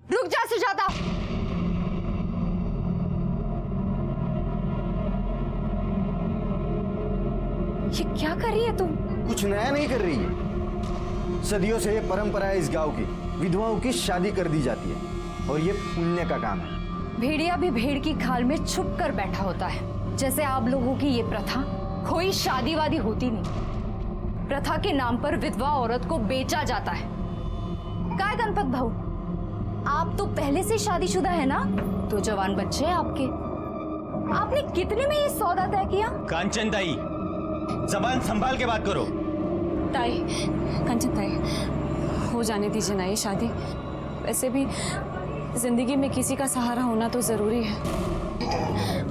रुक जा सुजाता। ये क्या कर रही है तुम? कुछ नया नहीं कर रही है। सदियों से ये परंपरा है इस गांव की, विधवाओं की शादी कर दी जाती है और ये पुण्य का काम है। भेड़िया भी भेड़ की खाल में छुप कर बैठा होता है। जैसे आप लोगों की ये प्रथा, कोई शादी वादी होती नहीं। प्रथा के नाम पर विधवा औरत को बेचा जाता है। काय गणपत भाऊ, आप तो पहले से शादीशुदा है ना? तो जवान बच्चे हैं आपके। आपने कितने में ये सौदा तय किया? कांचन ताई, जबान संभाल के बात करो। ताई, कंचन ताई, हो जाने दीजिए ना ये शादी। वैसे भी जिंदगी में किसी का सहारा होना तो जरूरी है।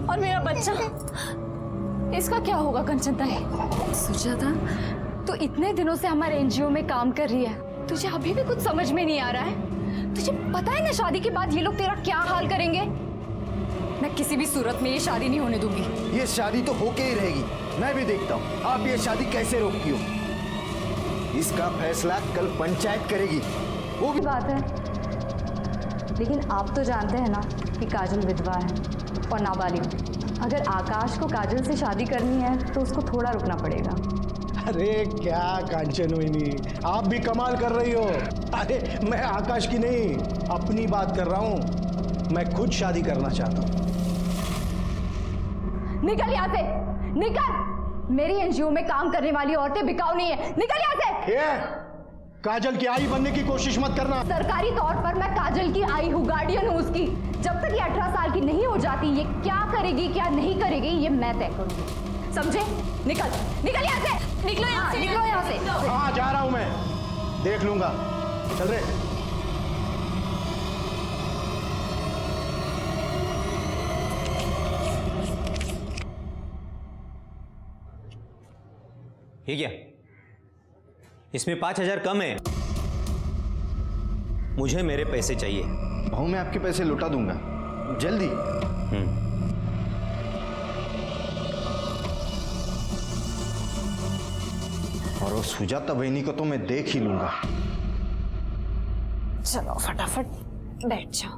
और मेरा बच्चा, इसका क्या होगा कंचन ताई? सुजाता, तो इतने दिनों से हमारे एनजीओ में काम कर रही है, तुझे अभी भी कुछ समझ में नहीं आ रहा है? तुझे पता है ना शादी के बाद ये लोग तेरा क्या हाल करेंगे? मैं किसी भी सूरत में ये शादी नहीं होने दूंगी। ये शादी तो होके ही रहेगी। मैं भी देखता हूँ आप ये शादी कैसे रोकती हो। इसका फैसला कल पंचायत करेगी। वो भी बात है, लेकिन आप तो जानते हैं ना कि काजल विधवा है और नाबालिग। अगर आकाश को काजल से शादी करनी है तो उसको थोड़ा रुकना पड़ेगा। अरे क्या कांचन हुई, आप भी कमाल कर रही हो। अरे मैं आकाश की नहीं, अपनी बात कर रहा हूं। मैं खुद शादी करना चाहता हूं। निकल यहाँ से, निकल। मेरी एनजीओ में काम करने वाली औरतें बिकाऊ नहीं है। निकल यहाँ से। ये काजल की आई बनने की कोशिश मत करना। सरकारी तौर पर मैं काजल की आई हूँ, गार्डियन हूँ उसकी। जब तक ये 18 साल की नहीं हो जाती, ये क्या करेगी क्या नहीं करेगी ये मैं तय करूंगी, समझे? निकल, निकल यहाँ से। निकलो यहाँ से। निकलो यहाँ से। हाँ जा रहा हूं मैं, देख लूंगा। चल रे। ये क्या? इसमें 5,000 कम है। मुझे मेरे पैसे चाहिए। भाऊ मैं आपके पैसे लौटा दूंगा जल्दी। और वो सुजाता बहनी को तो मैं देख ही लूंगा। चलो फटाफट बैठ जाओ।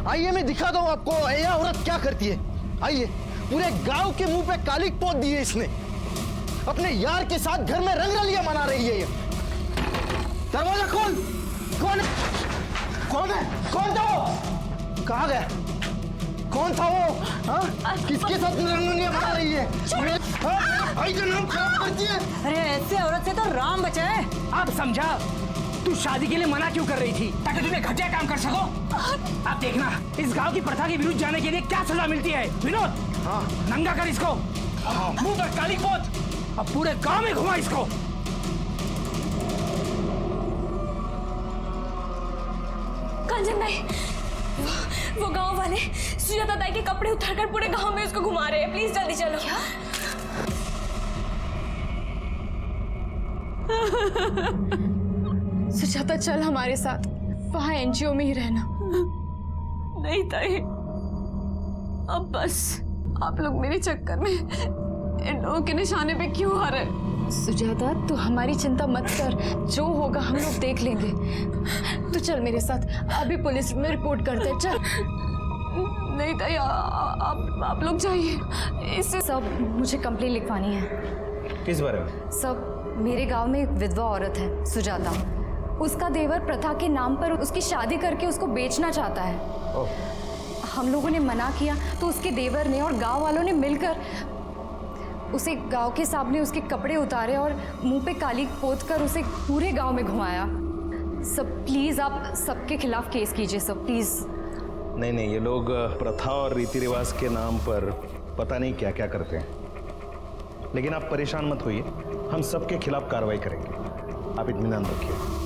आइए मैं दिखा दूं आपको यह औरत क्या करती है। आइए, पूरे गांव के मुंह पे कालिक पोत दी है इसने। अपने यार के साथ घर में रंगरलियां मना रही है ये। दरवाजा खोल। कौन है? कौन है? कौन था वो? कहाँ गया? कौन था वो? हाँ? किसके साथ रंगरलियां मना रही है? भाई का नाम खराब करती है। अरे ऐसे औरत से तो राम बचाए। अब समझा तू शादी के लिए मना क्यों कर रही थी? ताकि तुम्हें घटिया काम कर सको। अब देखना इस गांव की प्रथा के विरुद्ध जाने के लिए क्या सजा मिलती है। विनोद, हाँ नंगा कर इसको। मुंह पर काली पोत। अब पूरे गांव में घुमा इसको। कांचन ताई, वो गांव वाले सुजाता ताई के कपड़े उतारकर पूरे गांव में उसको घुमा रहे हैं। प्लीज जल्दी चलो। क्या? सुजाता चल हमारे साथ, वहां एनजीओ में ही रहना। नहीं ताई, अब बस। आप लोग मेरे चक्कर में इन लोगों के निशाने पे क्यों आ रहे? सुजाता तू हमारी चिंता मत कर, जो होगा हम लोग देख लेंगे। तू चल मेरे साथ, अभी पुलिस में रिपोर्ट करते हैं। चल। नहीं ताई, आप लोग जाइए। इससे सब मुझे कंप्लेंट लिखवानी है। किस बारे में? सब मेरे गांव में एक विधवा औरत है सुजाता। उसका देवर प्रथा के नाम पर उसकी शादी करके उसको बेचना चाहता है। हम लोगों ने मना किया तो उसके देवर ने और गांव वालों ने मिलकर उसे गांव के सामने उसके कपड़े उतारे और मुंह पे काली पोत कर उसे पूरे गांव में घुमाया। सब प्लीज आप सबके खिलाफ केस कीजिए सब, प्लीज। नहीं नहीं, ये लोग प्रथा और रीति रिवाज के नाम पर पता नहीं क्या क्या करते हैं। लेकिन आप परेशान मत होइए, हम सबके खिलाफ कार्रवाई करेंगे। आप इत्मीनान रखिए।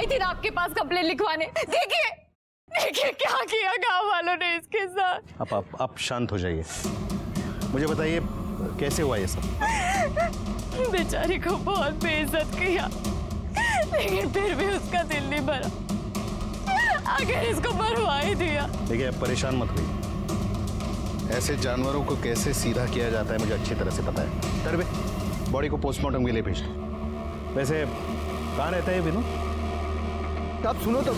थी ना आपके पास कंप्लेन लिखवाने। देखिए देखिए क्या किया गांव वालों ने इसके साथ। आप शांत हो जाइए। मुझे बताइए कैसे हुआ ये सब? बेचारी को बहुत बेइज्जत किया, लेकिन फिर भी उसका दिल नहीं भरा, आखिर इसको मरवा ही दिया। देखिए आप परेशान मत होइए। ऐसे जानवरों को कैसे सीधा किया जाता है मुझे अच्छी तरह से पता है। तरबे बॉडी को पोस्टमार्टम के लिए भेज दो। वैसे कहाँ रहता है विनोद? साहब सुनो तो।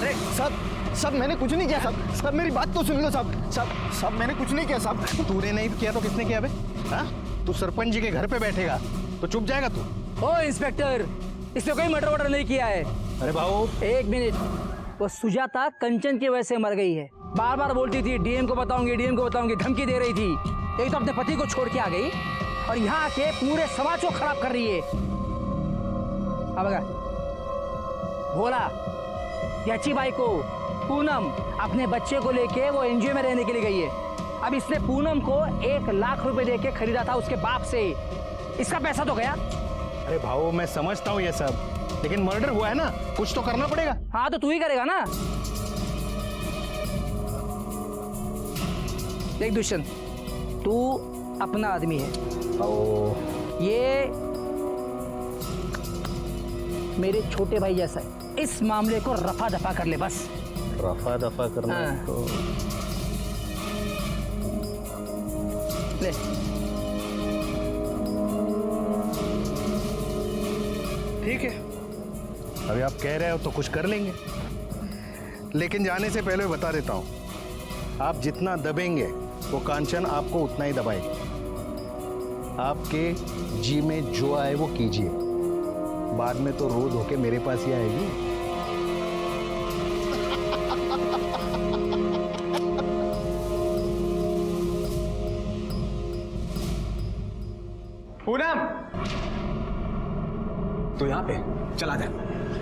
साहब मैंने कुछ नहीं किया साहब। साहब मेरी बात तो सुन लो साहब। साहब मैंने कुछ नहीं किया साहब। तूने नहीं किया तो किसने किया बे? हाँ? तू सरपंच जी के घर पे बैठेगा तो चुप जाएगा तू? ओ इंस्पेक्टर, इसने कोई मर्डर वर्डर नहीं किया है। अरे भाऊ एक मिनट, वो सुजाता कंचन की वजह से मर गई है। बार बार बोलती थी डीएम को बताऊंगी, डीएम को बताऊंगी, धमकी दे रही थी। एक तो अपने पति को छोड़ के आ गई और यहाँ आके पूरे समाज को खराब कर रही है। अब अगर भोला, याची बाई को, पूनम अपने बच्चे को लेके वो एनजीओ में रहने के लिए गई है। अब इसने पूनम को 1 लाख रुपए देके खरीदा था उसके बाप से। इसका पैसा तो गया। अरे भाऊ मैं समझता हूँ ये सब, लेकिन मर्डर हुआ है ना, कुछ तो करना पड़ेगा। हाँ तो तू ही करेगा ना। देख दुष्यंत, तू अपना आदमी है। ये मेरे छोटे भाई जैसा है। इस मामले को रफा दफा कर ले बस। रफा दफा करना हाँ। तो ले। ठीक है, अभी आप कह रहे हो तो कुछ कर लेंगे, लेकिन जाने से पहले बता देता हूं, आप जितना दबेंगे वो कांचन आपको उतना ही दबाएगी। आपके जी में जो आए वो कीजिए, बाद में तो रोज होके मेरे पास ही आएगी। पूनम, तो यहाँ पे चला जा,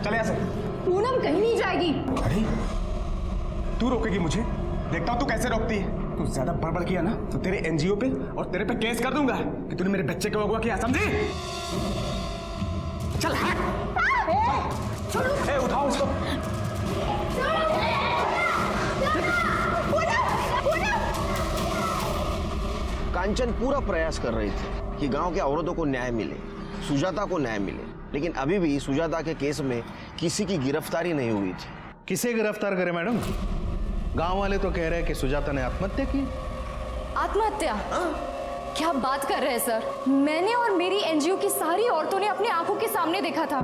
चले यहाँ से। पूनम कहीं नहीं जाएगी। अरे तू रोकेगी मुझे? देखता हूँ तू कैसे रोकती है। तू ज्यादा बड़बड़ किया ना तो तेरे एनजीओ पे और तेरे पे केस कर दूंगा कि तूने मेरे बच्चे को अगवा किया, समझी? चल हट। ए, उठाओ उसको। कांचन पूरा प्रयास कर रही थी कि गांव के औरतों को न्याय मिले, सुजाता को न्याय मिले, लेकिन अभी भी सुजाता के केस में किसी की गिरफ्तारी नहीं हुई थी। किसे गिरफ्तार करे मैडम? गांव वाले तो कह रहे हैं कि सुजाता ने आत्महत्या की। आत्महत्या? क्या बात कर रहे हैं सर? मैंने और मेरी एनजीओ की सारी औरतों ने अपनी आंखों के सामने देखा था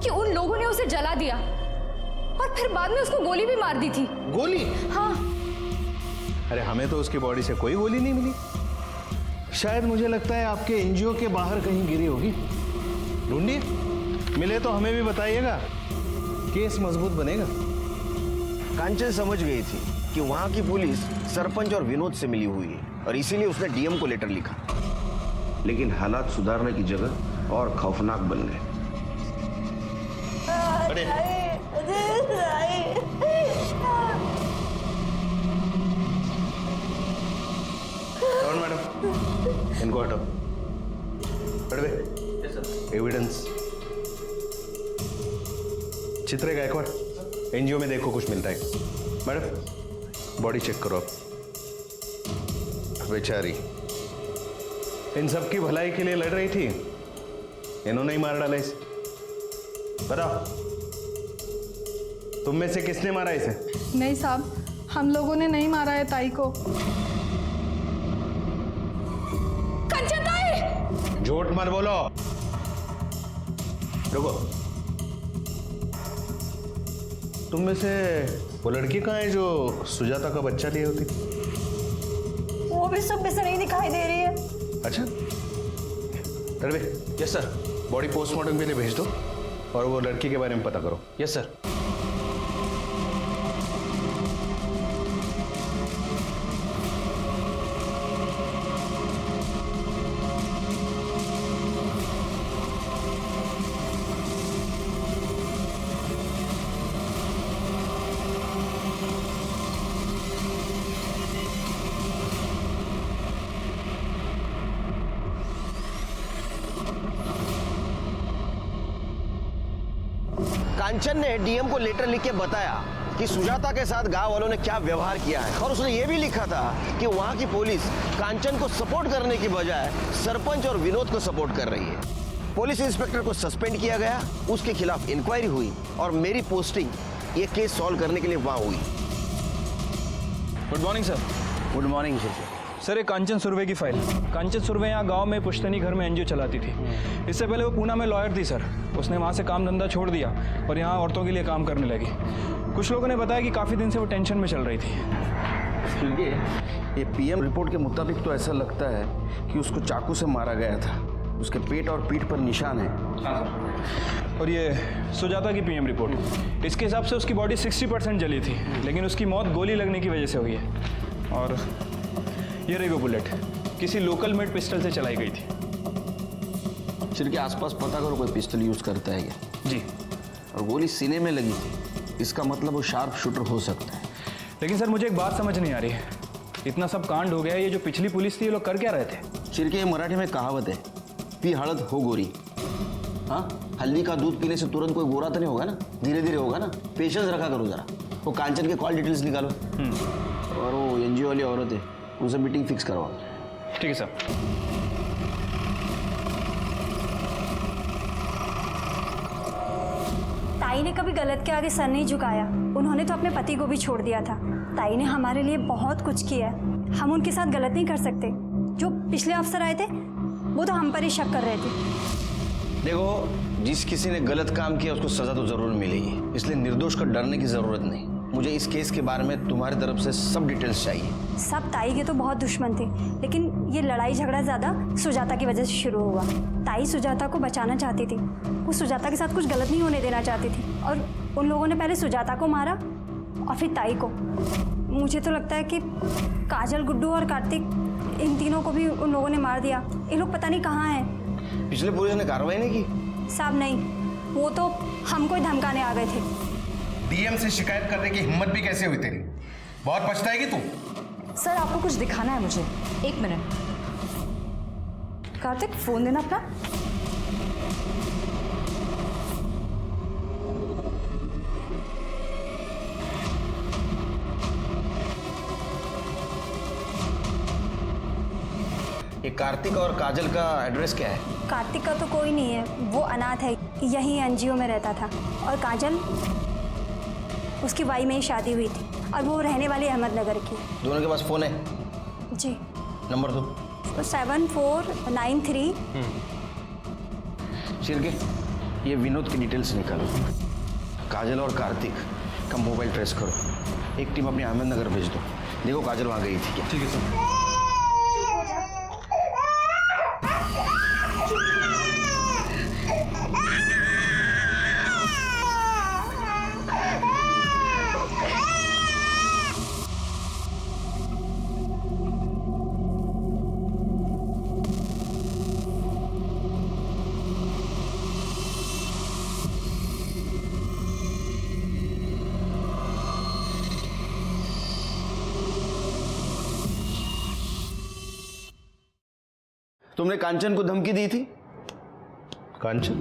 कि उन लोगों ने उसे जला दिया और फिर बाद में उसको गोली भी मार दी थी। गोली? हाँ। अरे हमें तो उसकी बॉडी से कोई गोली नहीं मिली। शायद मुझे लगता है आपके एनजीओ के बाहर कहीं गिरी होगी। ढूंढिए, मिले तो हमें भी बताइएगा, केस मजबूत बनेगा। कांचन समझ गई थी कि वहां की पुलिस सरपंच और विनोद से मिली हुई है और इसीलिए उसने डीएम को लेटर लिखा, लेकिन हालात सुधारने की जगह और खौफनाक बन गए। मैडम इनको हटाओ। एविडेंस चित्रे गायकवाड़, एनजीओ में देखो कुछ मिलता है। मैडम बॉडी चेक करो आप। बेचारी इन सब की भलाई के लिए लड़ रही थी, इन्होंने ही मार डाला इसे। बताओ तुम में से किसने मारा इसे? नहीं साहब, हम लोगों ने नहीं मारा है ताई को। कंचन ताई! झूठ मत बोलो। रुको, तुम में से वो लड़की कहाँ है जो सुजाता का बच्चा लिए होती? वो भी सब में से नहीं दिखाई दे रही है। अच्छा, तरबे यस सर। बॉडी पोस्टमार्टम के लिए भेज दो और वो लड़की के बारे में पता करो। Yes sir. कांचन ने डीएम को लेटर लिख के बताया कि सुजाता के साथ गांव वालों ने क्या व्यवहार किया है, और उसने ये भी लिखा था कि वहां की पुलिस कांचन को सपोर्ट करने की बजाय सरपंच और विनोद को सपोर्ट कर रही है। पुलिस इंस्पेक्टर को सस्पेंड किया गया, उसके खिलाफ इंक्वायरी हुई और मेरी पोस्टिंग ये केस सॉल्व करने के लिए वहां हुई। Good morning sir. Good morning sir, ये कांचन सुर्वे की फाइल। कांचन सुर्वे यहाँ गांव में पुश्तैनी घर में एनजीओ चलाती थी। इससे पहले वो पूना में लॉयर थी सर। उसने वहाँ से काम धंधा छोड़ दिया और यहाँ औरतों के लिए काम करने लगी। कुछ लोगों ने बताया कि काफ़ी दिन से वो टेंशन में चल रही थी। ये पीएम रिपोर्ट के मुताबिक तो ऐसा लगता है कि उसको चाकू से मारा गया था। उसके पेट और पीठ पर निशान है। और ये सुजाता की पीएम रिपोर्ट, इसके हिसाब से उसकी बॉडी 60% जली थी, लेकिन उसकी मौत गोली लगने की वजह से हुई है। और ये रही वो बुलेट, किसी लोकल मेड पिस्टल से चलाई गई थी। सिर के आसपास पता करो कोई पिस्टल यूज करता है क्या? जी। और गोली सीने में लगी थी, इसका मतलब वो शार्प शूटर हो सकता है। लेकिन सर मुझे एक बात समझ नहीं आ रही है, इतना सब कांड हो गया, ये जो पिछली पुलिस थी ये लोग कर क्या रहे थे? चिर के मराठी में कहावत है, पी हड़द हो गोरी। हाँ, हल्दी का दूध पीने से तुरंत कोई गोरा तो नहीं होगा ना, धीरे धीरे होगा ना। पेशेंस रखा करो जरा। वो कांचन के कॉल डिटेल्स निकालो और वो एनजीओ वाली औरत है उनसे मीटिंग फिक्स करवाओ। ठीक है सर। ताई ने कभी गलत के आगे सर नहीं झुकाया। उन्होंने तो अपने पति को भी छोड़ दिया था। ताई ने हमारे लिए बहुत कुछ किया है, हम उनके साथ गलत नहीं कर सकते। जो पिछले अफसर आए थे वो तो हम पर ही शक कर रहे थे। देखो, जिस किसी ने गलत काम किया उसको सजा तो जरूर मिलेगी, इसलिए निर्दोष को डरने की जरूरत नहीं। मुझे इस केस के बारे में तुम्हारी तरफ से सब डिटेल्स चाहिए। सब ताई के तो बहुत दुश्मन थे, लेकिन ये लड़ाई झगड़ा ज्यादा सुजाता की वजह से शुरू हुआ। ताई सुजाता को बचाना चाहती थी, वो सुजाता के साथ कुछ गलत नहीं होने देना चाहती थी, और उन लोगों ने पहले सुजाता को मारा और फिर ताई को। मुझे तो लगता है कि काजल, गुड्डू और कार्तिक, इन तीनों को भी उन लोगों ने मार दिया। ये लोग पता नहीं कहाँ हैं। पिछले पुलिस ने कार्रवाई नहीं की? साहब नहीं, वो तो हमको ही धमकाने आ गए थे। डीएम से शिकायत करने की हिम्मत भी कैसे हुई तेरी? बहुत पछताएगी तू। सर आपको कुछ दिखाना है मुझे, 1 मिनट। कार्तिक फोन देना अपना। ये कार्तिक और काजल का एड्रेस क्या है? कार्तिक का तो कोई नहीं है, वो अनाथ है, यहीं एनजीओ में रहता था। और काजल, उसकी वाई में ही शादी हुई थी और वो रहने वाली अहमदनगर की। दोनों के पास फोन है? जी। नंबर दो। 7493। शिरके, ये विनोद की डिटेल्स निकालो। काजल और कार्तिक का मोबाइल ट्रेस करो। एक टीम अपनी अहमदनगर भेज दो। देखो काजल वहाँ गई थी क्या? ठीक है सर। तुमने कांचन को धमकी दी थी? कांचन?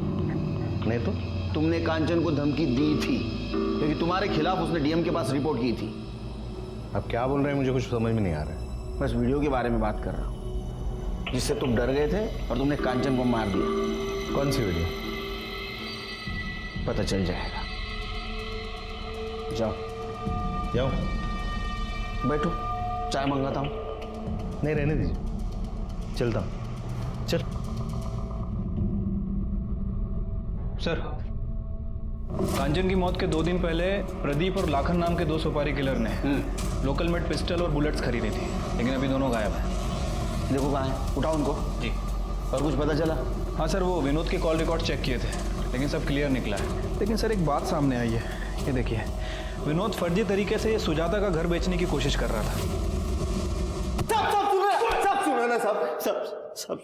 नहीं तो। तुमने कांचन को धमकी दी थी क्योंकि तुम्हारे खिलाफ उसने डीएम के पास रिपोर्ट की थी। अब क्या बोल रहे हैं मुझे कुछ समझ में नहीं आ रहा है। बस वीडियो के बारे में बात कर रहा हूँ जिससे तुम डर गए थे और तुमने कांचन को मार दिया। कौन सी वीडियो? पता चल जाएगा। जाओ जाओ। बैठो, चाय मंगाता हूँ। नहीं, रहने दीजिए, चलता हूँ। चल। सर, कांचन की मौत के 2 दिन पहले प्रदीप और लाखन नाम के 2 सुपारी किलर ने लोकल मेड पिस्टल और बुलेट्स खरीदी थी, लेकिन अभी दोनों गायब हैं। देखो कहाँ है, उठाओ उनको। जी। और कुछ पता चला? हाँ सर, वो विनोद के कॉल रिकॉर्ड चेक किए थे, लेकिन सब क्लियर निकला है। लेकिन सर एक बात सामने आई है, ये देखिए, विनोद फर्जी तरीके से सुजाता का घर बेचने की कोशिश कर रहा था।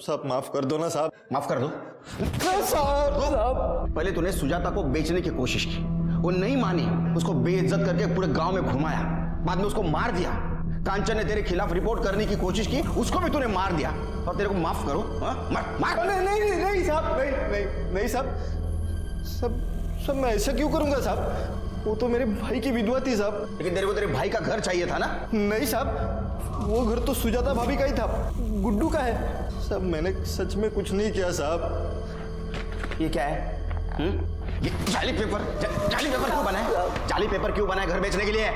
सब माफ कर दो ना साहब। माफ कर दो साहब। पहले तूने सुजाता को बेचने की कोशिश की, वो नहीं मानी, उसको बेइज्जत करके पूरे गांव में घुमाया, बाद में उसको मार दिया। कांचन ने तेरे खिलाफ रिपोर्ट करने की कोशिश की, उसको भी तूने मार दिया, और तेरे को माफ करो? मार। नहीं साहब, नहीं साहब, सब सब मैं ऐसा क्यों करूंगा साहब? वो तो मेरे भाई की विधवा थी साहब। लेकिन तेरे को तेरे भाई का घर चाहिए था ना? नहीं साहब, वो घर तो सुजाता भाभी का ही था, गुड्डू का है। सब मैंने सच में कुछ नहीं किया साहब। ये क्या है? ये जाली पेपर क्यों बनाए? जाली पेपर क्यों बनाए घर बेचने के लिए?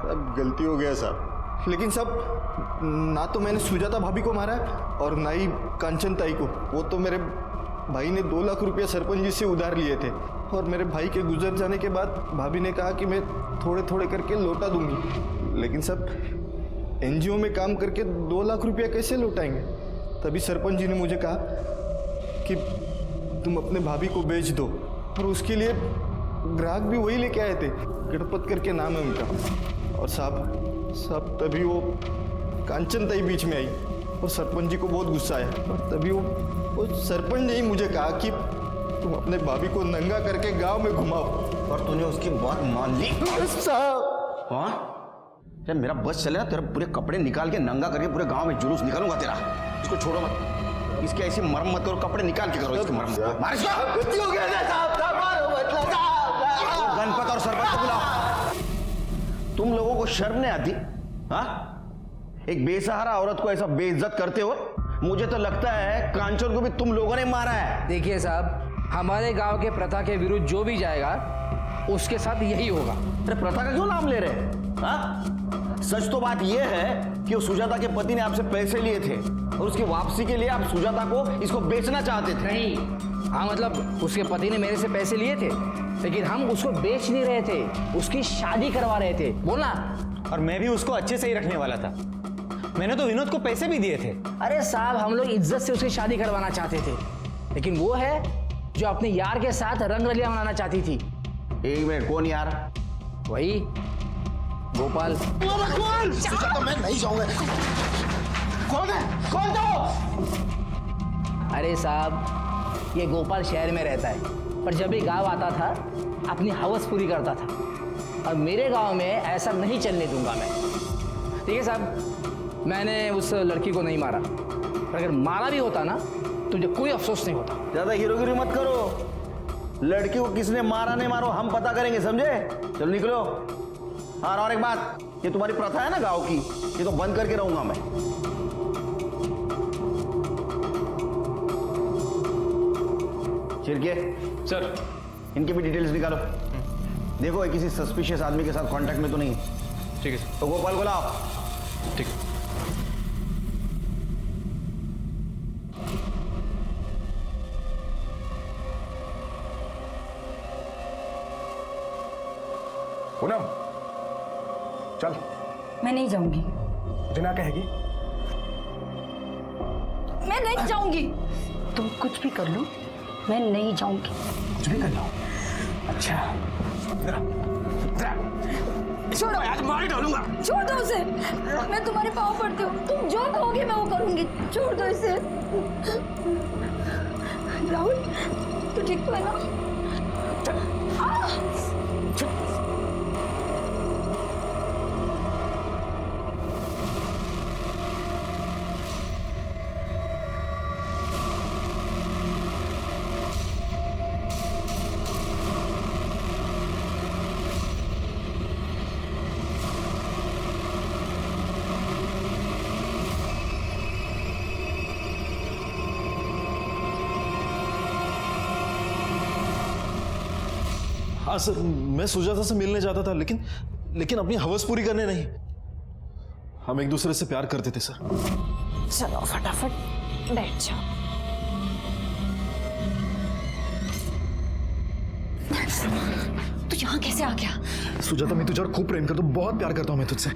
सब गलती हो गया साहब। लेकिन सब ना तो मैंने सुजाता भाभी को मारा और ना ही कांचन ताई को। वो तो मेरे भाई ने 2 लाख रुपया सरपंच जी से उधार लिए थे और मेरे भाई के गुजर जाने के बाद भाभी ने कहा कि मैं थोड़े थोड़े करके लौटा दूंगी। लेकिन सब एनजीओ में काम करके 2 लाख रुपया कैसे लौटाएंगे? तभी सरपंच जी ने मुझे कहा कि तुम अपने भाभी को बेच दो, और उसके लिए ग्राहक भी वही लेके आए थे, गणपत करके नाम है उनका। और साहब तभी वो कांचन ताई बीच में आई और सरपंच जी को बहुत गुस्सा आया, और तभी वो सरपंच ने ही मुझे कहा कि तुम अपने भाभी को नंगा करके गांव में घुमाओ। और तूने उसकी बात मान ली? साहब हाँ, जब मेरा बस चले ना तेरे पूरे कपड़े निकाल के नंगा करके पूरे गांव में जुलूस निकालूंगा तेरा। इसको छोड़ो मत, इसकी ऐसी मरम्मत मत करो, कपड़े निकाल के करो इसकी मरम्मत। मार इसको। गलती हो गया साहब, गणपत और सरपंच को बुलाओ। तुम लोगों को शर्म नहीं आती? हाँ, एक बेसहारा औरत को ऐसा बेइज्जत करते हो? मुझे तो लगता है कांचन को भी तुम लोगों ने मारा है। देखिए साहब, हमारे गांव के प्रथा के विरुद्ध जो भी जाएगा उसके साथ यही होगा। अरे प्रथा का क्यों नाम ले रहे हैं? हाँ? सच तो बात यह है कि वो सुजाता के पति ने आपसे पैसे लिए थे और उसकी वापसी के लिए आप सुजाता को इसको बेचना चाहते थे। नहीं, हाँ मतलब उसके पति ने मेरे से पैसे लिए थे, लेकिन हम उसको बेच नहीं रहे थे, उसकी शादी करवा रहे थे। बोला। और मैं भी उसको अच्छे से ही रखने वाला था। मैंने तो विनोद को पैसे भी दिए थे। अरे साहब, हम लोग इज्जत से उसकी शादी करवाना चाहते थे, लेकिन वो है जो अपने यार के साथ रंग रलिया मनाना चाहती थी। एक मिनट, कौन यार? वही गोपाल। सुजाता मैं नहीं जाऊंगा। कौन है? कौन तो? अरे साहब, ये गोपाल शहर में रहता है, पर जब भी गांव आता था अपनी हवस पूरी करता था। और मेरे गांव में ऐसा नहीं चलने दूंगा मैं। ठीक है साहब, मैंने उस लड़की को नहीं मारा, पर अगर मारा भी होता ना तो मुझे कोई अफसोस नहीं होता। ज्यादा हीरोगिरी मत करो। लड़की को किसने मारा नहीं मारो हम पता करेंगे, समझे? चलो निकलो। हाँ, और एक बात, ये तुम्हारी प्रथा है ना गांव की, ये तो बंद करके रहूंगा मैं। चिरके सर, इनकी भी डिटेल्स निकालो। देखो ये किसी सस्पिशियस आदमी के साथ कांटेक्ट में तो नहीं। ठीक है सर। तो गोपाल को लाओ। ठीक है। पूनम चल। मैं नहीं जाऊंगी। मुझे ना कहेगी? मैं नहीं जाऊंगी। तुम कुछ भी कर लो, मैं नहीं जाऊंगी। कुछ भी कर लो। अच्छा, छोड़ो, आज मार डालूंगा। छोड़ दो उसे। मैं तुम्हारे पाँव पड़ती हूँ, तुम जो कहोगे मैं वो करूंगी। छोड़ दो इसे। राहुल, तू ठीक तो है ना? हाँ सर, मैं सुजाता से मिलने जाता था, लेकिन अपनी हवस पूरी करने नहीं। हम एक दूसरे से प्यार करते थे सर। चलो फटाफट बैठ जाओ। तू यहाँ कैसे आ गया? सुजाता, मैं तुझे खूब प्रेम करता हूँ, बहुत प्यार करता हूँ मैं तुझसे।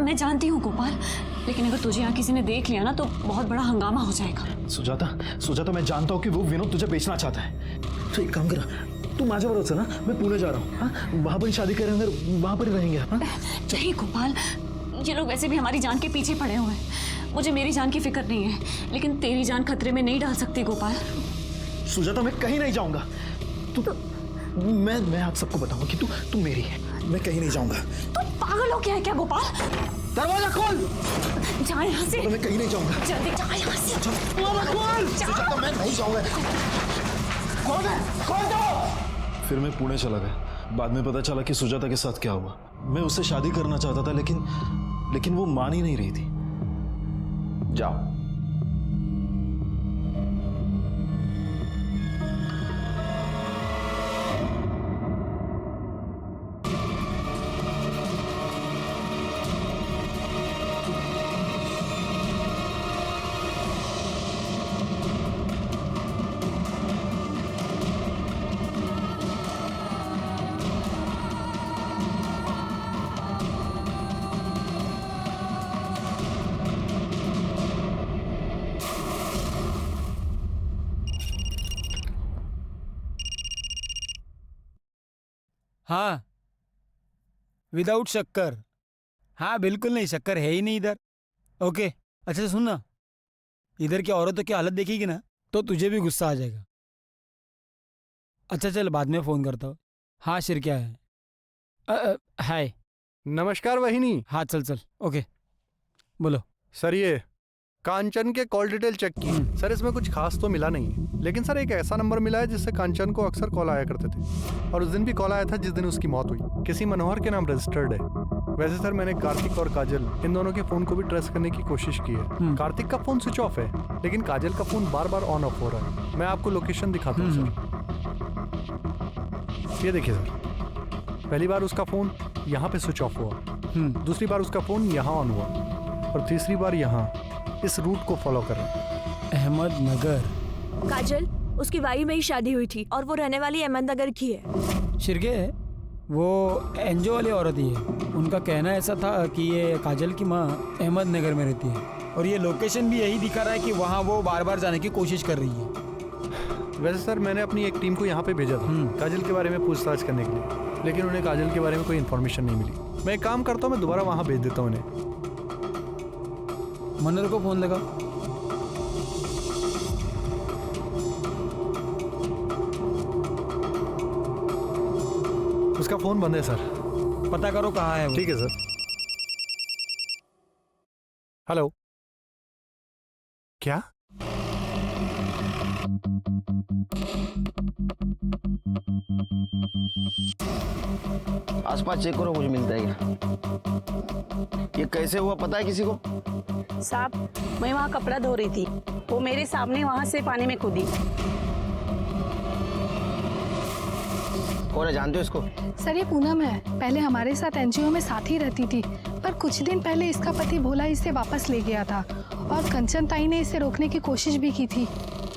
मैं जानती हूँ गोपाल, लेकिन अगर तुझे यहाँ किसी ने देख लिया ना तो बहुत बड़ा हंगामा हो जाएगा। सुजाता, मैं जानता हूँ कि वो विनोद तुझे बेचना चाहता है। तो एक काम करा, तू माझ्या बरोबर चल ना, मैं पुणे जा रहा हूँ। हाँ, वहाँ पर ही शादी करेंगे, वहाँ पर ही रहेंगे। हाँ? नहीं गोपाल, ये लोग वैसे भी हमारी जान के पीछे पड़े हुए हैं। मुझे मेरी जान की फिक्र नहीं है, लेकिन तेरी जान खतरे में नहीं डाल सकती गोपाल। सुजाता, मैं कहीं नहीं जाऊंगा। मैं आप सबको बताऊंगा कि तू मेरी है। मैं कहीं नहीं जाऊंगा। तू पागल हो गया है क्या गोपाल? दरवाजा खोल। जा यहाँ से। मैं कहीं नहीं जाऊंगा। जल्दी जा यहाँ से। सुजाता, मैं नहीं जाऊंगा। कौन है? कौन तो? फिर मैं पुणे चला गया। बाद में पता चला कि सुजाता के साथ क्या हुआ। मैं उससे शादी करना चाहता था, लेकिन वो मान ही नहीं रही थी। जाओ। हाँ, विदाउट शक्कर। हाँ बिल्कुल नहीं, शक्कर है ही नहीं इधर। ओके, अच्छा सुन ना, इधर की औरतों की हालत देखेगी ना तो तुझे भी गुस्सा आ जाएगा। अच्छा चल, बाद में फ़ोन करता हूँ। हाँ शिर, क्या है? हाय। नमस्कार वहिनी। हाँ चल चल, ओके बोलो। सर ये कांचन के कॉल डिटेल चेक की सर, इसमें कुछ खास तो मिला नहीं, लेकिन सर एक ऐसा नंबर मिला है जिससे कांचन को अक्सर कॉल आया करते थे, और उस दिन भी कॉल आया था जिस दिन उसकी मौत हुई। किसी मनोहर के नाम रजिस्टर्ड है। वैसे सर मैंने कार्तिक और काजल इन दोनों के फोन को भी ट्रेस करने की कोशिश की है। कार्तिक का फोन स्विच ऑफ है, लेकिन काजल का phone bar bar on off हो रहा है। मैं आपको लोकेशन दिखाता हूँ सर। ये देखिए सर, पहली बार उसका फोन यहाँ पे स्विच ऑफ हुआ, दूसरी बार उसका फोन यहाँ ऑन हुआ, और तीसरी बार यहाँ। इस रूट को फॉलो कर रहे हैं। अहमदनगर। काजल, उसकी वाई में ही शादी हुई थी और वो रहने वाली अहमदनगर की है। शिरके, वो एनजीओ वाली औरत ही है। उनका कहना ऐसा था कि ये काजल की माँ अहमदनगर में रहती है, और ये लोकेशन भी यही दिखा रहा है कि वहाँ वो बार बार जाने की कोशिश कर रही है। वैसे सर मैंने अपनी एक टीम को यहाँ पे भेजा था काजल के बारे में पूछताछ करने के लिए, लेकिन उन्हें काजल के बारे में कोई इन्फॉर्मेशन नहीं मिली। मैं एक काम करता हूँ, मैं दोबारा वहाँ भेज देता हूँ उन्हें। मनोहर को फोन लगा। उसका फोन बंद है सर। पता करो कहाँ है वो। ठीक है सर। हेलो, क्या? आसपास चेक करो, कुछ मिलता है क्या? ये कैसे हुआ पता है किसी को? साहब, मैं वहाँ कपड़ा धो रही थी, वो मेरे सामने वहाँ से पानी में कूदी। कौन है, जानते हो इसको? सर ये पूनम है, पहले हमारे साथ एनजीओ में साथ ही रहती थी, पर कुछ दिन पहले इसका पति भोला इसे वापस ले गया था, और कंचन ताई ने इसे रोकने की कोशिश भी की थी।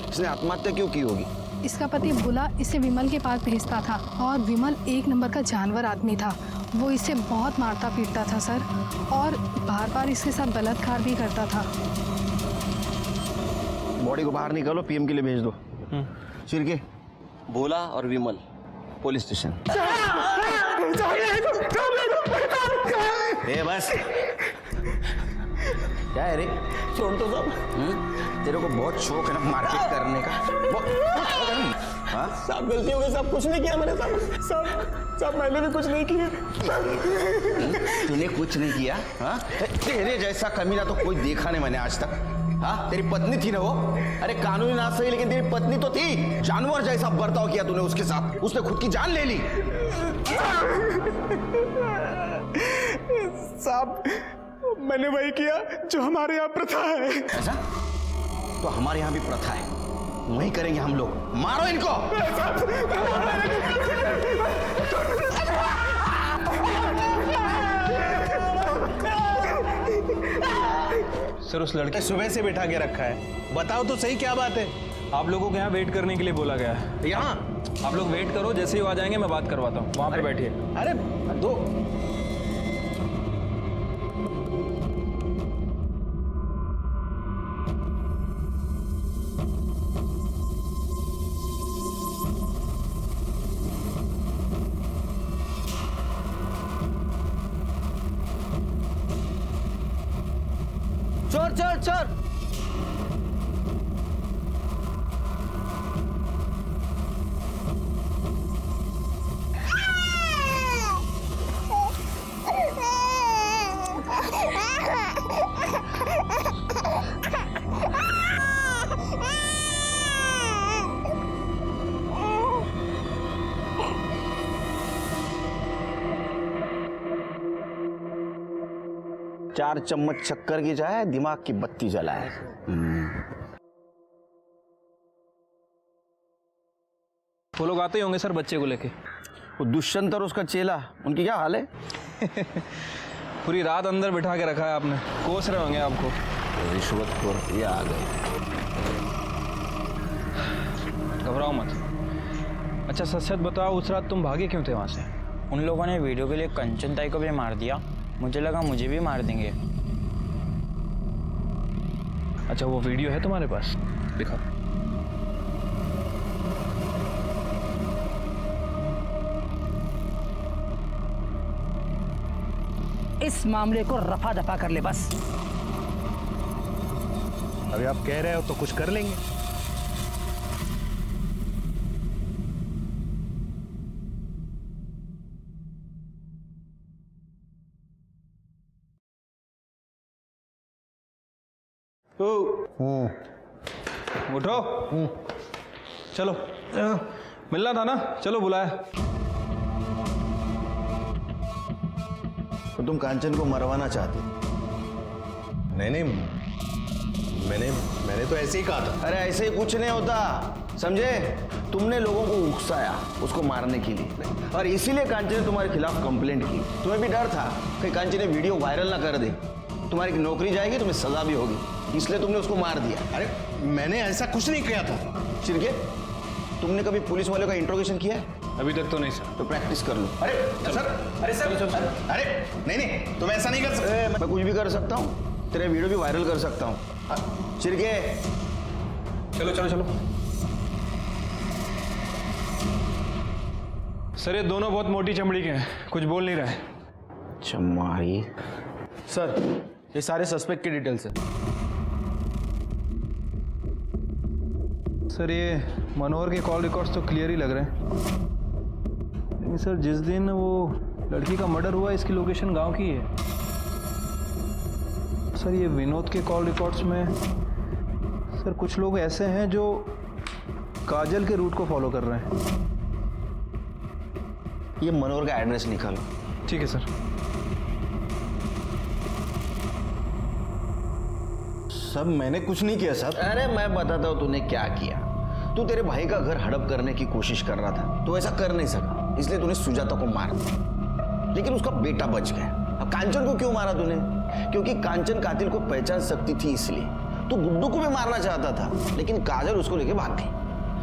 इसने आत्महत्या क्यों की होगी? इसका पति भोला इसे विमल के पास भेजता था, और विमल एक नंबर का जानवर आदमी था। वो इसे बहुत मारता पीटता था सर, और बार बार इसके साथ बलात्कार भी करता था। बॉडी को बाहर निकालो, पीएम के लिए भेज दो। चिरके, भोला और विमल पुलिस स्टेशन। ए बस, क्या है रे? छोड़ दो सब। तेरे को बहुत शौक है ना मार्केट करने का? साहब गलती हो गई साहब, कुछ नहीं किया मैंने साहब मैंने भी कुछ नहीं किया। तूने कुछ नहीं किया? हाँ, तेरे जैसा कमीना तो कोई देखा नहीं मैंने आज तक। हाँ, तेरी पत्नी थी ना वो? अरे कानूनी ना सही, लेकिन तेरी पत्नी तो थी। जानवर जैसा बर्ताव किया तूने उसके साथ, उसने खुद की जान ले ली। साहब मैंने वही किया जो हमारे यहाँ प्रथा है। ऐसा? तो हमारे यहाँ भी प्रथा है, वही करेंगे हम लोग। मारो इनको। सर उस लड़के सुबह से बैठा के रखा है, बताओ तो सही क्या बात है? आप लोगों को यहाँ वेट करने के लिए बोला गया है। यहाँ आप लोग वेट करो, जैसे ही वो आ जाएंगे मैं बात करवाता हूँ। वहाँ पे बैठिए। अरे दो चोर चोर चोर। 4 चम्मच शक्कर की चाय दिमाग की बत्ती जलाए। वो लोग आते ही होंगे सर बच्चे को लेके। वो दुष्यंत और उसका चेला, उनकी क्या हाल है? पूरी रात अंदर बिठा के रखा है आपने, कोस रहे होंगे आपको। रिश्वतखोर ये आ गए। घबराओ मत। अच्छा सच सच बताओ, उस रात तुम भागे क्यों थे वहां से? उन लोगों ने वीडियो के लिए कंचन ताई को भी मार दिया, मुझे लगा मुझे भी मार देंगे। अच्छा वो वीडियो है तुम्हारे पास? दिखाओ। इस मामले को रफा दफा कर ले बस। अभी आप कह रहे हो तो कुछ कर लेंगे। उठो। चलो मिलना था ना, चलो बुलाया। तो तुम कांचन को मरवाना चाहते? नहीं, मैंने तो ऐसे ही कहा था। अरे ऐसे ही कुछ नहीं होता, समझे? तुमने लोगों को उकसाया उसको मारने के लिए, और इसीलिए कांचन ने तुम्हारे खिलाफ कंप्लेंट की। तुम्हें भी डर था कि कांचन ने वीडियो वायरल ना कर दे, तुम्हारी नौकरी जाएगी, तुम्हें सजा भी होगी, इसलिए तुमने उसको मार दिया। अरे मैंने ऐसा कुछ नहीं किया था। चिरके, तुमने कभी पुलिस वालों का इंट्रोगेशन किया है? अभी तक तो नहीं सर। तो प्रैक्टिस कर लो। अरे सर, अरे नहीं, तुम ऐसा नहीं कर सकते। मैं कुछ भी कर सकता हूँ, तेरे वीडियो भी वायरल कर सकता हूँ। चिरके, चलो। सर ये दोनों बहुत मोटी चमड़ी के हैं, कुछ बोल नहीं रहे। चमारी। सर ये सारे सस्पेक्ट की डिटेल्स है। सर ये मनोहर के कॉल रिकॉर्ड्स तो क्लियर ही लग रहे हैं, लेकिन सर जिस दिन वो लड़की का मर्डर हुआ इसकी लोकेशन गांव की है। सर ये विनोद के कॉल रिकॉर्ड्स में सर कुछ लोग ऐसे हैं जो काजल के रूट को फॉलो कर रहे हैं। ये मनोहर का एड्रेस निकालो। ठीक है सर। सब मैंने कुछ नहीं किया साहब। अरे मैं बताता हूँ तूने क्या किया। तू तेरे भाई का घर हड़प करने की कोशिश कर रहा था, तो ऐसा कर नहीं सका, इसलिए तूने सुजाता को मार दिया, लेकिन उसका बेटा बच गया। अब कांचन को क्यों मारा तूने? क्योंकि कांचन कातिल को पहचान सकती थी, इसलिए। तू गुड्डू को भी मारना चाहता था, लेकिन काजल उसको लेके भाग गई।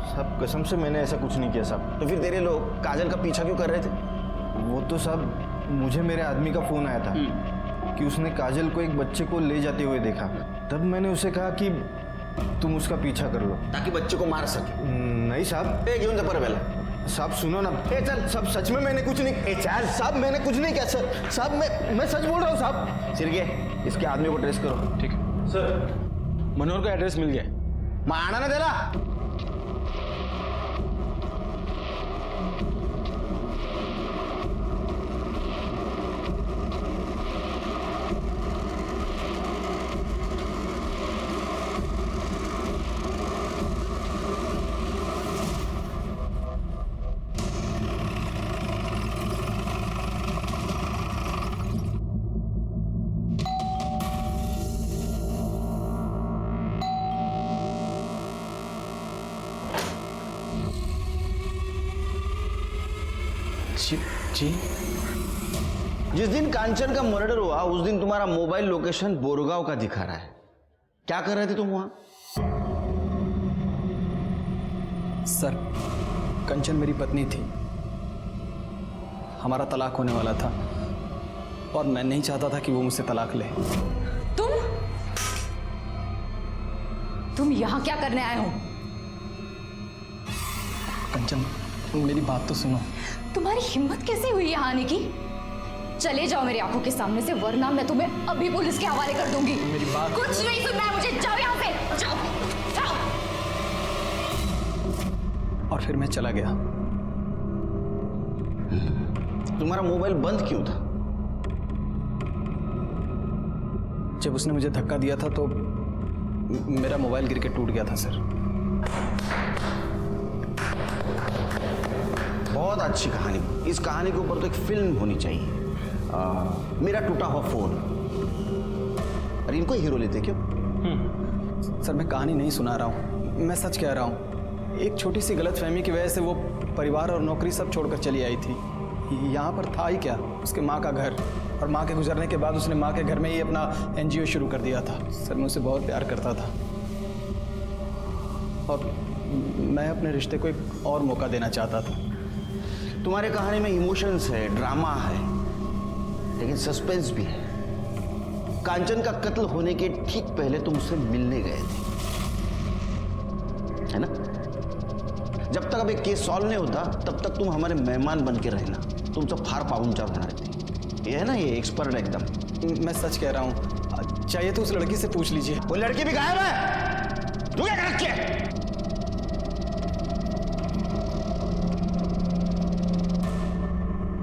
साहब कसम से मैंने ऐसा कुछ नहीं किया साहब। तो फिर तेरे लोग काजल का पीछा क्यों कर रहे थे? वो तो साहब मुझे मेरे आदमी का फोन आया था कि उसने काजल को एक बच्चे को ले जाते हुए देखा। तब मैंने उसे कहा कि तुम उसका पीछा कर लो, ताकि बच्चे को मार सके। नहीं साहब। क्यों जबर पहले साहब सुनो ना। चल सब सच में मैंने कुछ नहीं। चल साहब मैंने कुछ नहीं किया सर। साहब मैं सच बोल रहा हूँ साहब। सिरके, इसके आदमी को ट्रेस करो। ठीक है सर। मनोहर का एड्रेस मिल गया। माना ना तेरा। जी जिस दिन कांचन का मर्डर हुआ उस दिन तुम्हारा मोबाइल लोकेशन बोरगांव का दिखा रहा है। क्या कर रहे थे तुम वहां? सर कंचन मेरी पत्नी थी, हमारा तलाक होने वाला था और मैं नहीं चाहता था कि वो मुझसे तलाक ले। तुम यहाँ क्या करने आए हो? कंचन मेरी बात तो सुनो। तुम्हारी हिम्मत कैसे हुई यहाँ आने की? चले जाओ मेरी आंखों के सामने से, वरना मैं तुम्हें अभी पुलिस के हवाले कर दूंगी। मेरी बात कुछ नहीं सुनना है मुझे, जाओ यहाँ से, जाओ, जाओ। और फिर मैं चला गया। तुम्हारा मोबाइल बंद क्यों था? जब उसने मुझे धक्का दिया था तो मेरा मोबाइल गिर के टूट गया था सर। बहुत अच्छी कहानी। इस कहानी के ऊपर तो एक फिल्म होनी चाहिए। मेरा टूटा हुआ फोन। इनको हीरो लेते क्यों? सर मैं कहानी नहीं सुना रहा हूँ, मैं सच कह रहा हूँ। एक छोटी सी गलतफहमी की वजह से वो परिवार और नौकरी सब छोड़कर चली आई थी। यहाँ पर था ही क्या, उसके माँ का घर, और माँ के गुजरने के बाद उसने माँ के घर में ही अपना एनजीओ शुरू कर दिया था। सर मैं उसे बहुत प्यार करता था और मैं अपने रिश्ते को एक और मौका देना चाहता था। तुम्हारे कहानी में इमोशंस है, ड्रामा है, लेकिन सस्पेंस भी है। कांचन का कत्ल होने के ठीक पहले तुम उससे मिलने गए थे, है ना? जब तक अब एक केस सॉल्व नहीं होता तब तक तुम हमारे मेहमान बन के रहना। तुमसे फार पाहुणचार होना रहती। ये है ना, ये एक्सपर्ट एकदम। मैं सच कह रहा हूँ, चाहिए तो उस लड़की से पूछ लीजिए। वो लड़की भी गायब है। तू क्या कर रखी है?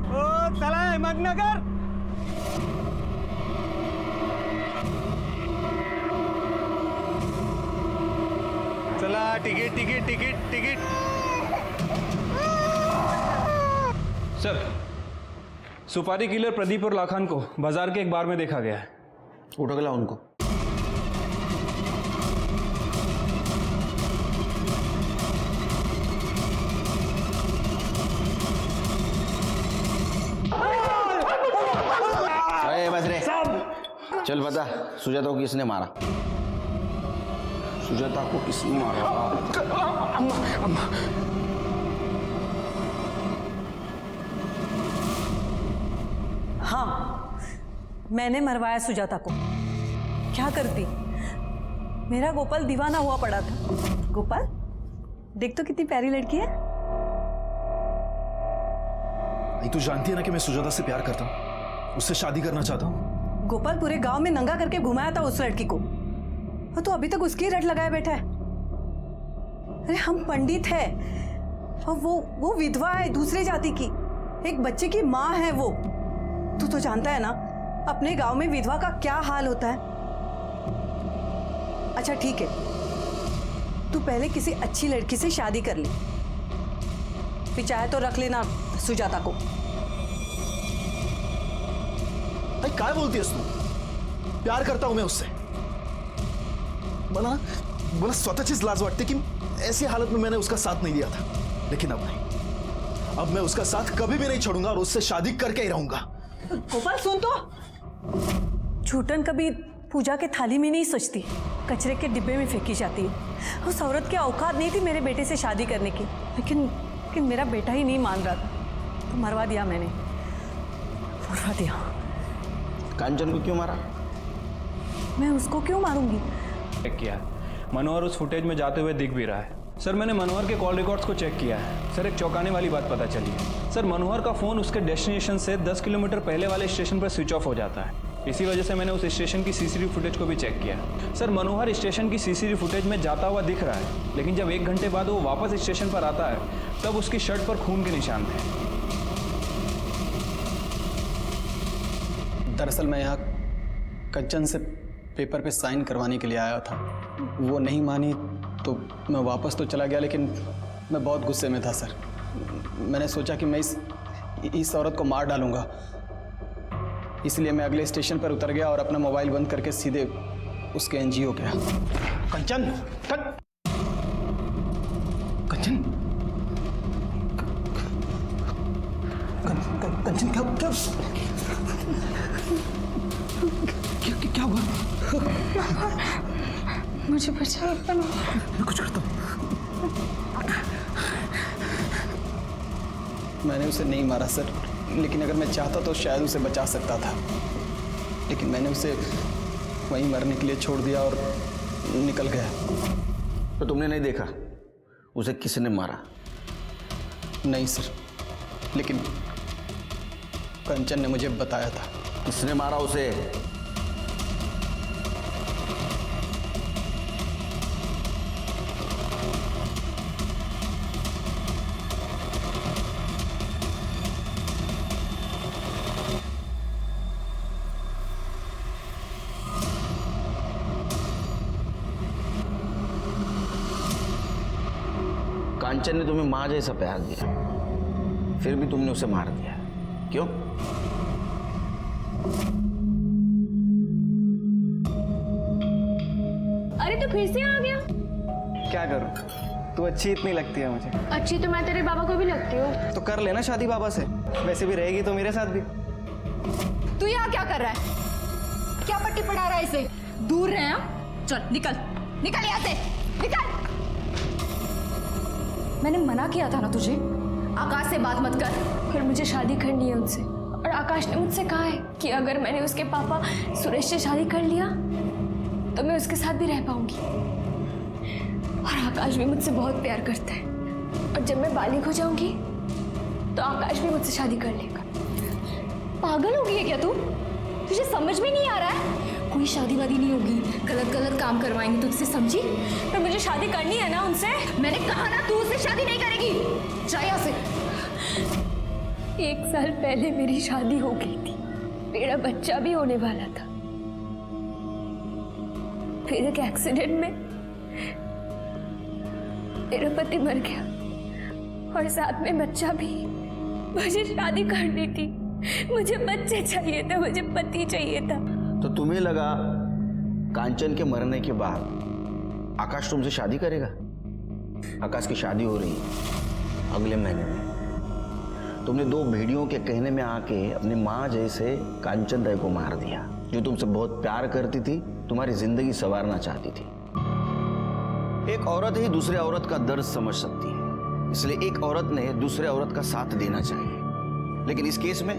ओ साला अहमदनगर, चला ticket ticket ticket ticket. Sir, सुपारी किलर प्रदीप और लाखान को बाजार के एक बार में देखा गया है। उठो गला उनको। अरे बजरे, चल बता सुजाता को किसने मारा? सुजाता को किसने मारा? अम्मा। हाँ, मैंने मरवाया सुजाता को। क्या करती? मेरा गोपाल दीवाना हुआ पड़ा था। गोपाल, देख तो कितनी प्यारी लड़की है। तू जानती है ना कि मैं सुजाता से प्यार करता हूँ, उससे शादी करना चाहता हूँ। गोपाल पूरे गांव में नंगा करके घुमाया था उस लड़की को, और तो अभी तक उसकी रट लगाया बैठा है। अरे हम पंडित है और वो विधवा है, दूसरे जाति की, एक बच्चे की माँ है वो। तू तो जानता है ना अपने गांव में विधवा का क्या हाल होता है। अच्छा ठीक है, तू पहले किसी अच्छी लड़की से शादी कर ले, फिर चाहे तो रख लेना सुजाता को। काय बोलती है तू? प्यार करता हूं मैं उससे। मला स्वतःचीच लाज वाटते कि ऐसी हालत में मैंने उसका साथ नहीं दिया था, लेकिन अब नहीं। अब मैं उसका साथ कभी भी नहीं छोड़ूंगा और उससे शादी करके ही रहूंगा। गोपाल सुन तो, छूटन कभी पूजा के थाली में नहीं सजती, कचरे के डिब्बे में फेंकी जाती है। उस औरत की औकात नहीं थी मेरे बेटे से शादी करने की, लेकिन मेरा बेटा ही नहीं मान रहा था, तो मरवा दिया मैंने, मरवा दिया। कांचन को क्यों मारा? मैं उसको क्यों मारूंगी? चेक किया है, मनोहर उस फुटेज में जाते हुए दिख भी रहा है। सर मैंने मनोहर के कॉल रिकॉर्ड्स को चेक किया है। सर एक चौंकाने वाली बात पता चली है। सर मनोहर का फ़ोन उसके डेस्टिनेशन से 10 किलोमीटर पहले वाले स्टेशन पर स्विच ऑफ हो जाता है। इसी वजह से मैंने उस स्टेशन की सीसीटीवी फुटेज को भी चेक किया। सर मनोहर स्टेशन की सीसीटीवी फुटेज में जाता हुआ दिख रहा है, लेकिन जब 1 घंटे बाद वो वापस स्टेशन पर आता है तब उसकी शर्ट पर खून के निशान थे। दरअसल मैं यहाँ कंचन से पेपर पे साइन करवाने के लिए आया था। वो नहीं मानी तो मैं वापस तो चला गया, लेकिन मैं बहुत गुस्से में था सर। मैंने सोचा कि मैं इस औरत को मार डालूंगा, इसलिए मैं अगले स्टेशन पर उतर गया और अपना मोबाइल बंद करके सीधे उसके एनजीओ गया। कंचन, कंचन, कंचन क्या हुआ? मुझे बचा, मैं कुछ करता हूँ। मैंने उसे नहीं मारा सर, लेकिन अगर मैं चाहता तो शायद उसे बचा सकता था, लेकिन मैंने उसे वहीं मरने के लिए छोड़ दिया और निकल गया। तो तुमने नहीं देखा उसे किसने मारा? नहीं सर, लेकिन कंचन ने मुझे बताया था। किसने मारा उसे? कांचन ने तुम्हें मां जैसा प्यार दिया, फिर भी तुमने उसे मार दिया। क्यों? फिर से आ गया? क्या करूं, तू अच्छी इतनी लगती है मुझे। अच्छी तो मैं तेरे बाबा को भी लगती हूँ। तो कर लेना शादी बाबा से, वैसे भी रहेगी तो मेरे साथ भी। तू यहाँ क्या कर रहा है? क्या पट्टी पढ़ा रहा है इसे? दूर रहे हैं। चल निकल, निकल यहाँ से, निकल। मैंने मना किया था ना तुझे, आकाश से बात मत कर। पर मुझे शादी करनी है उनसे, और आकाश ने मुझसे कहा है कि अगर मैंने उसके पापा सुरेश से शादी कर लिया तो मैं उसके साथ भी रह पाऊंगी। और आकाश भी मुझसे बहुत प्यार करता है, और जब मैं बालिग हो जाऊंगी तो आकाश भी मुझसे शादी कर लेगा। पागल हो गई है क्या तू? तुझे समझ में नहीं आ रहा है? कोई शादी वादी नहीं होगी, गलत गलत काम करवाएंगे तुझसे, समझी? पर मुझे शादी करनी है ना उनसे। मैंने कहा ना, तू उससे शादी नहीं करेगी। जा यहाँ से। 1 साल पहले मेरी शादी हो गई थी, मेरा बच्चा भी होने वाला था। फिर एक एक्सीडेंट में मेरा पति मर गया, और साथ में बच्चा भी। मुझे शादी करनी थी, मुझे बच्चे चाहिए थे, मुझे पति चाहिए था। तो तुम्हें लगा कांचन के मरने के बाद आकाश तुमसे शादी करेगा? आकाश की शादी हो रही है अगले महीने में। तुमने 2 भेड़ियों के कहने में आके अपनी माँ जैसे कांचन दाई को मार दिया, जो तुमसे बहुत प्यार करती थी, तुम्हारी जिंदगी संवारना चाहती थी। एक औरत ही दूसरे औरत का दर्द समझ सकती है, इसलिए एक औरत ने दूसरे औरत का साथ देना चाहिए। लेकिन इस केस में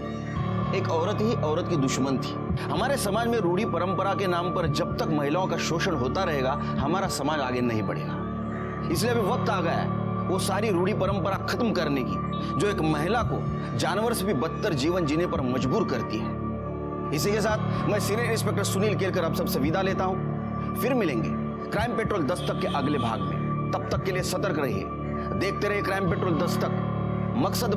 एक औरत ही औरत की दुश्मन थी। हमारे समाज में रूढ़ी परंपरा के नाम पर जब तक महिलाओं का शोषण होता रहेगा, हमारा समाज आगे नहीं बढ़ेगा। इसलिए अभी वक्त आ गया है वो सारी रूढ़ी परंपरा खत्म करने की, जो एक महिला को जानवर से भी बदतर जीवन जीने पर मजबूर करती है। इसी के साथ मैं सीनियर इंस्पेक्टर सुनील केलकर आप सबसे विदा लेता हूं। फिर मिलेंगे क्राइम पेट्रोल दस्तक के अगले भाग में। तब तक के लिए सतर्क रहिए, देखते रहिए क्राइम पेट्रोल दस्तक। मकसद